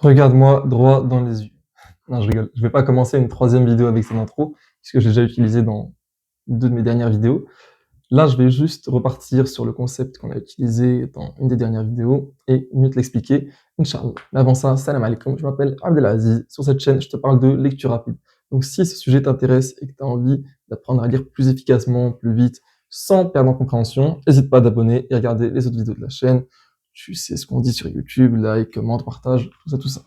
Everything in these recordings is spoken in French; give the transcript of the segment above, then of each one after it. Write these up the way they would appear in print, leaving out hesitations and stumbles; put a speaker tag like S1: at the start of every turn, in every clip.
S1: Regarde-moi droit dans les yeux. Non, je rigole. Je vais pas commencer une troisième vidéo avec cette intro, puisque j'ai déjà utilisé dans deux de mes dernières vidéos. Là, je vais juste repartir sur le concept qu'on a utilisé dans une des dernières vidéos et mieux te l'expliquer, Inch'Allah. Mais avant ça, salam alaikum, je m'appelle Abdelaziz. Sur cette chaîne, je te parle de lecture rapide. Donc si ce sujet t'intéresse et que tu as envie d'apprendre à lire plus efficacement, plus vite, sans perdre en compréhension, n'hésite pas à t'abonner et à regarder les autres vidéos de la chaîne. Tu sais ce qu'on dit sur YouTube, like, commente, partage, tout ça, tout ça.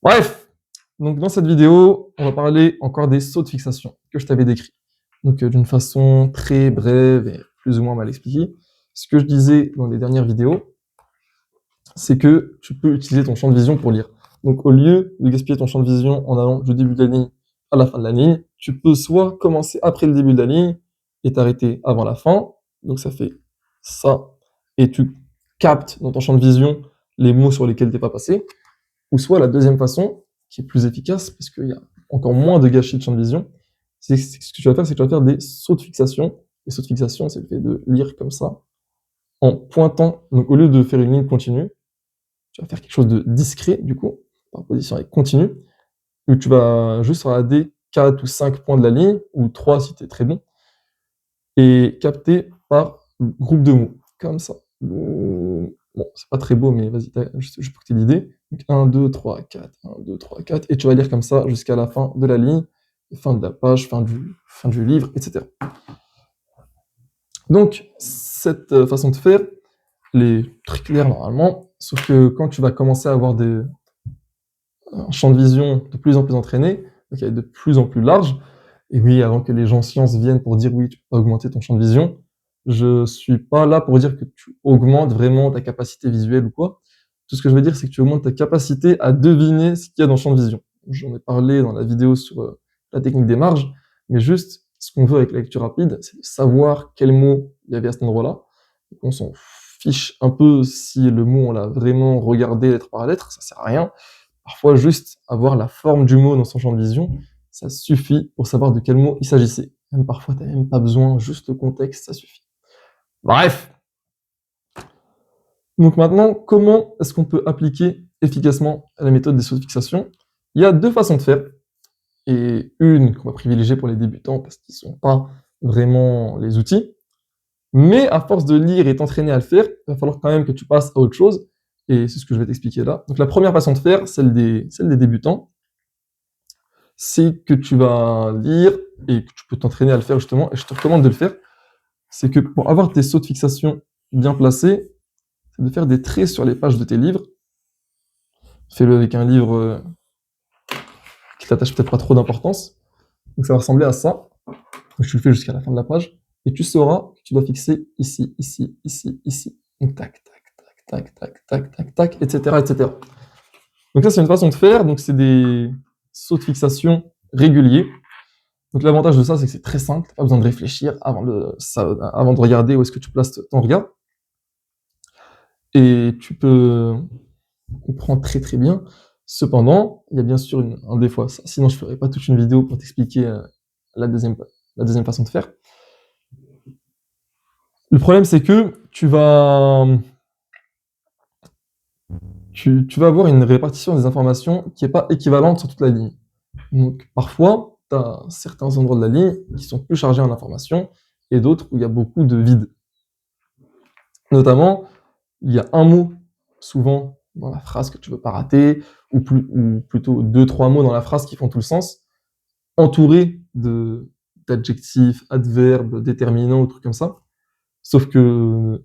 S1: Bref, donc dans cette vidéo, on va parler encore des sauts de fixation que je t'avais décrits. Donc d'une façon très brève et plus ou moins mal expliquée. Ce que je disais dans les dernières vidéos, c'est que tu peux utiliser ton champ de vision pour lire. Donc au lieu de gaspiller ton champ de vision en allant du début de la ligne à la fin de la ligne, tu peux soit commencer après le début de la ligne et t'arrêter avant la fin. Donc ça fait ça. Et tu captes dans ton champ de vision les mots sur lesquels tu n'es pas passé. Ou soit la deuxième façon, qui est plus efficace, parce qu'il y a encore moins de gâchis de champ de vision, c'est ce que tu vas faire, c'est que tu vas faire des sauts de fixation. Les sauts de fixation, c'est le fait de lire comme ça, en pointant. Donc au lieu de faire une ligne continue, tu vas faire quelque chose de discret, du coup, par position avec continue, où tu vas juste regarder 4 ou 5 points de la ligne, ou 3 si tu es très bon, et capter par groupe de mots, comme ça. Bon, c'est pas très beau, mais vas-y, juste pour que tu aies l'idée. Donc 1, 2, 3, 4, 1, 2, 3, 4, et tu vas lire comme ça jusqu'à la fin de la ligne, fin de la page, fin du livre, etc. Donc, cette façon de faire, elle est très claire normalement, sauf que quand tu vas commencer à avoir un champ de vision de plus en plus entraîné, donc de plus en plus large, et oui, avant que les gens sciences viennent pour dire oui, tu peux augmenter ton champ de vision, je suis pas là pour dire que tu augmentes vraiment ta capacité visuelle ou quoi. Tout ce que je veux dire, c'est que tu augmentes ta capacité à deviner ce qu'il y a dans le champ de vision. J'en ai parlé dans la vidéo sur la technique des marges, mais juste, ce qu'on veut avec la lecture rapide, c'est de savoir quel mot il y avait à cet endroit-là. On s'en fiche un peu si le mot, on l'a vraiment regardé lettre par lettre, ça sert à rien. Parfois, juste avoir la forme du mot dans son champ de vision, ça suffit pour savoir de quel mot il s'agissait. Même parfois, tu n'as même pas besoin, juste le contexte, ça suffit. Bref. Donc maintenant, comment est-ce qu'on peut appliquer efficacement la méthode des sauts de fixation? Il y a deux façons de faire, et une qu'on va privilégier pour les débutants parce qu'ils ne sont pas vraiment les outils. Mais à force de lire et t'entraîner à le faire, il va falloir quand même que tu passes à autre chose, et c'est ce que je vais t'expliquer là. Donc la première façon de faire, celle des débutants, c'est que tu vas lire et que tu peux t'entraîner à le faire justement, et je te recommande de le faire, c'est que pour avoir tes sauts de fixation bien placés, c'est de faire des traits sur les pages de tes livres. Fais-le avec un livre qui t'attache peut-être pas trop d'importance. Donc ça va ressembler à ça. Donc tu le fais jusqu'à la fin de la page, et tu sauras que tu dois fixer ici, ici, ici, ici. Donc tac, tac, tac, tac, tac, tac, tac, tac, etc., etc. Donc ça, c'est une façon de faire. Donc c'est des sauts de fixation réguliers. Donc l'avantage de ça, c'est que c'est très simple, tu n'as pas besoin de réfléchir avant de regarder où est-ce que tu places ton regard. Et tu peux comprendre très très bien. Cependant, il y a bien sûr un défaut à ça. Sinon, je ne ferai pas toute une vidéo pour t'expliquer la deuxième façon de faire. Le problème, c'est que tu vas avoir une répartition des informations qui n'est pas équivalente sur toute la ligne. Donc parfois, tu as certains endroits de la ligne qui sont plus chargés en informations et d'autres où il y a beaucoup de vide. Notamment, il y a un mot souvent dans la phrase que tu ne veux pas rater, ou plutôt 2-3 mots dans la phrase qui font tout le sens, entourés d'adjectifs, adverbes, déterminants ou trucs comme ça. Sauf que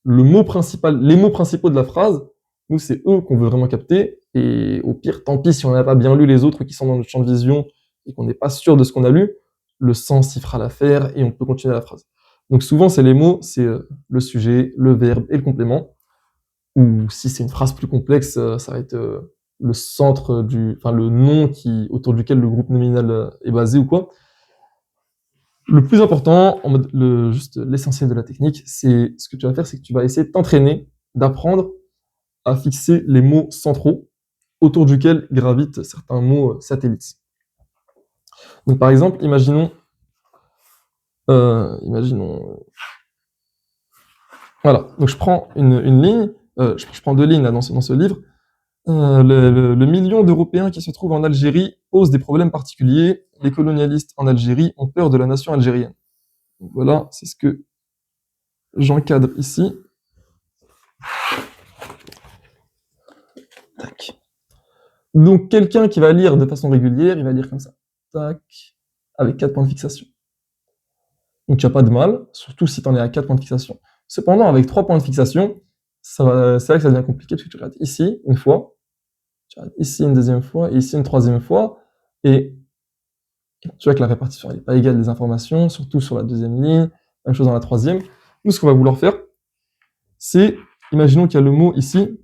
S1: les mots principaux de la phrase, nous, c'est eux qu'on veut vraiment capter, et au pire, tant pis si on n'a pas bien lu les autres qui sont dans notre champ de vision et qu'on n'est pas sûr de ce qu'on a lu, le sens y fera l'affaire et on peut continuer la phrase. Donc souvent, c'est les mots, c'est le sujet, le verbe et le complément. Ou si c'est une phrase plus complexe, ça va être le centre le nom autour duquel le groupe nominal est basé ou quoi. Le plus important, juste l'essentiel de la technique, c'est ce que tu vas faire, c'est que tu vas essayer de t'entraîner, d'apprendre à fixer les mots centraux autour duquel gravitent certains mots satellites. Donc par exemple, imaginons, voilà, donc je prends une ligne, je prends deux lignes là, dans ce livre. Le million d'Européens qui se trouvent en Algérie pose des problèmes particuliers. Les colonialistes en Algérie ont peur de la nation algérienne. Donc voilà, c'est ce que j'encadre ici. Tac. Donc quelqu'un qui va lire de façon régulière, il va lire comme ça. Tac. Avec 4 points de fixation. Donc tu n'as pas de mal, surtout si tu en es à 4 points de fixation. Cependant, avec 3 points de fixation, c'est là que ça devient compliqué, parce que tu regardes ici une fois, tu regardes ici une deuxième fois, et ici une troisième fois, et tu vois que la répartition n'est pas égale des informations, surtout sur la deuxième ligne, même chose dans la troisième. Nous, ce qu'on va vouloir faire, c'est, imaginons qu'il y a le mot ici,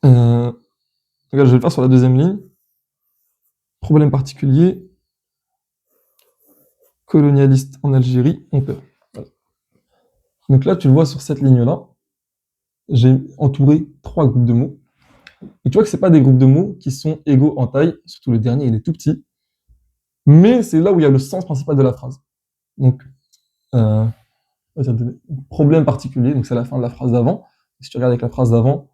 S1: regarde, je vais le faire sur la deuxième ligne, problème particulier, colonialistes en Algérie ont peur. Voilà. Donc là, tu le vois sur cette ligne-là, j'ai entouré 3 groupes de mots. Et tu vois que ce n'est pas des groupes de mots qui sont égaux en taille, surtout le dernier, il est tout petit, mais c'est là où il y a le sens principal de la phrase. Donc, problème particulier, donc c'est la fin de la phrase d'avant. Si tu regardes avec la phrase d'avant,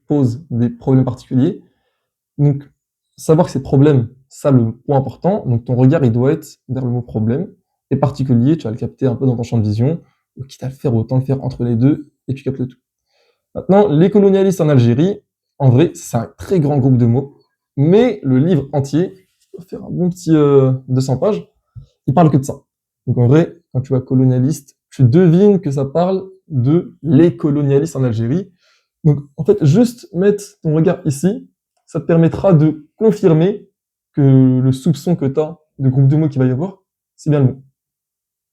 S1: pose des problèmes particuliers. Donc, savoir que ces problèmes, ça le point important, donc ton regard il doit être vers le mot problème, et particulier, tu vas le capter un peu dans ton champ de vision, ou quitte à le faire, autant le faire entre les deux, et tu captes le tout. Maintenant, les colonialistes en Algérie, en vrai, c'est un très grand groupe de mots, mais le livre entier, il va faire un bon petit 200 pages, il parle que de ça. Donc en vrai, quand tu vois colonialiste, tu devines que ça parle de les colonialistes en Algérie. Donc en fait, juste mettre ton regard ici, ça te permettra de confirmer que le soupçon que tu as de groupe de mots qu'il va y avoir, c'est bien le mot.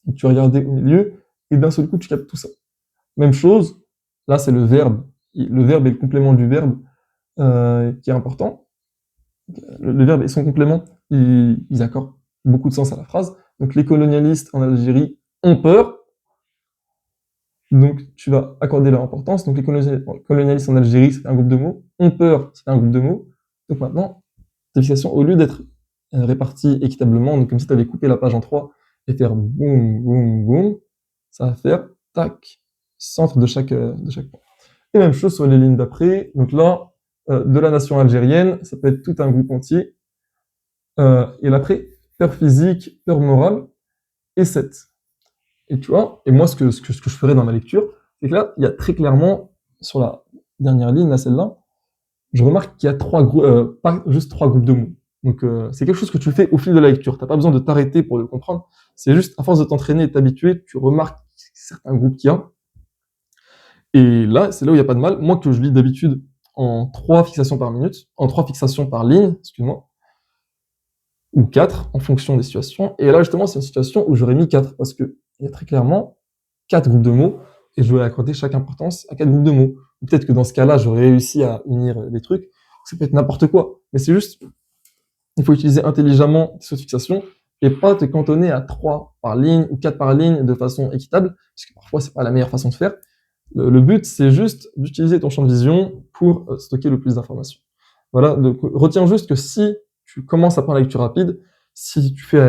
S1: Donc tu vas regarder au milieu, et d'un seul coup, tu captes tout ça. Même chose, là c'est le verbe. Le verbe est le complément du verbe qui est important. Le verbe et son complément, ils accordent beaucoup de sens à la phrase. Donc les colonialistes en Algérie ont peur. Donc tu vas accorder leur importance. Donc les colonialistes en Algérie, c'est un groupe de mots. Ont peur, c'est un groupe de mots. Donc maintenant, ta fixation, au lieu d'être répartie équitablement, donc comme si tu avais coupé la page en 3 et faire boum, boum, boum, ça va faire tac, centre de chaque point. Et même chose sur les lignes d'après. Donc là, de la nation algérienne, ça peut être tout un groupe entier. Et l'après, peur physique, peur morale, et 7. Et tu vois, et moi, ce que je ferais dans ma lecture, c'est que là, il y a très clairement, sur la dernière ligne, là, celle-là, je remarque qu'il y a pas juste 3 groupes de mots. Donc, c'est quelque chose que tu fais au fil de la lecture. T'as pas besoin de t'arrêter pour le comprendre. C'est juste, à force de t'entraîner et de t'habituer, tu remarques certains groupes qu'il y a. Et là, c'est là où il n'y a pas de mal. Moi, que je lis d'habitude en 3 fixations par minute, en 3 fixations par ligne, excuse-moi, ou 4 en fonction des situations. Et là, justement, c'est une situation où j'aurais mis 4 parce qu'il y a très clairement 4 groupes de mots et je vais accorder chaque importance à 4 groupes de mots. Peut-être que dans ce cas-là, j'aurais réussi à unir les trucs. Ça peut être n'importe quoi. Mais c'est juste, il faut utiliser intelligemment cette fixation et pas te cantonner à 3 par ligne ou 4 par ligne de façon équitable, parce que parfois, c'est pas la meilleure façon de faire. Le but, c'est juste d'utiliser ton champ de vision pour stocker le plus d'informations. Voilà, donc retiens juste que si tu commences à prendre la lecture rapide, si tu fais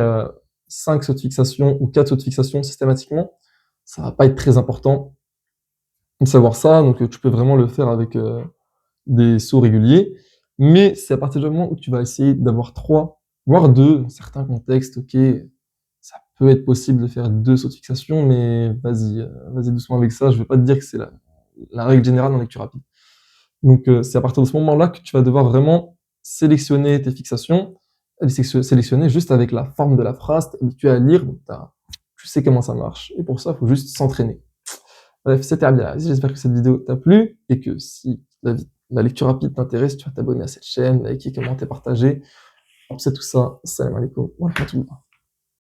S1: 5 sauts de fixation ou 4 sauts de fixation systématiquement, ça va pas être très important de savoir ça, donc tu peux vraiment le faire avec des sauts réguliers, mais c'est à partir du moment où tu vas essayer d'avoir 3, voire 2, dans certains contextes, ok, ça peut être possible de faire 2 sauts de fixation, mais vas-y doucement avec ça, je vais pas te dire que c'est la règle générale en lecture rapide. Donc c'est à partir de ce moment-là que tu vas devoir vraiment sélectionner tes fixations, les sélectionner juste avec la forme de la phrase, t'es habitué à lire, donc tu sais comment ça marche. Et pour ça, il faut juste s'entraîner. Bref, c'était Abdelaziz, j'espère que cette vidéo t'a plu, et que si la lecture rapide t'intéresse, tu vas t'abonner à cette chaîne, liker, commenter, partager. C'est tout ça. Salam alaikum wa rahmatullah.